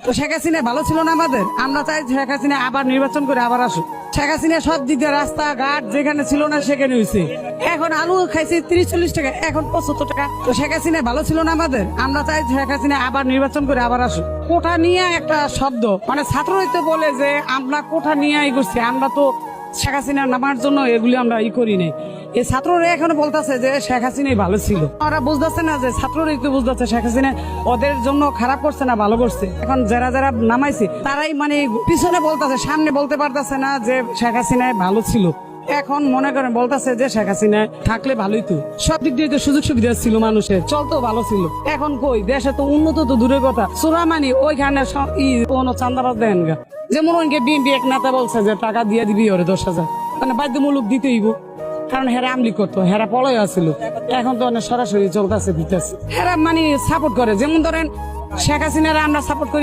তো শেখ হাসিনা ভালো ছিল না আমাদের, আমরা চাই শেখ হাসিনা আবার নির্বাচন করে আবার আসুক। শেখ হাসিনা সব দিক দিয়ে রাস্তাঘাট যেখানে ছিল না সেখানে হয়েছে। এখন আলু খাইছে 30-40 টাকা, এখন 75 টাকা। তো শেখ হাসিনা ভালো ছিল না আমাদের, আমরা চাই শেখ হাসিনা আবার নির্বাচন করে আবার আসুক। কোঠা নিয়ে একটা শব্দ, মানে ছাত্রই তো বলে যে আমরা কোঠা নিয়ে ই করছি, আমরা তো শেখ হাসিনা নামার জন্য এগুলি আমরা ই করি নাই। এই ছাত্ররা এখনো বলতেছে যে শেখ হাসিনাই ভালো ছিল। ওরা বুঝতেছে না যে ছাত্ররাই তো বুঝতেছে শেখ হাসিনা ওদের জন্য খারাপ করছে না ভালো করছে। এখন যারা যারা নামাইছে তারাই মানে পিছনে বলতেছে, সামনে বলতে পারতেছে না যে শেখ হাসিনাই ভালো ছিল। এখন মনে করেন বলতেছে যে শেখ হাসিনা থাকলে ভালোই তো, সব দিক দিয়ে তো সুযোগ সুবিধা ছিল, মানুষের চলতো ভালো ছিল। এখন কই, দেশে তো উন্নত তো দূরের কথা, চোরামানি ওইখানে কোনো চান্দাবাজ দেন গা। যেমন ওইকে বিএনপি এক নেতা বলছে যে টাকা দিয়ে দিবি ওরে 10,000, মানে বাধ্যমূলক দিতেইব, কারণ হেরা আমলি করতো, হেরা পলয় আছিল। এখন তো অনেক সরাসরি চলতেছে দিতেছে, হেরা মানে সাপোর্ট করে। যেমন ধরেন শেখ হাসিনারা আমরা সাপোর্ট করি,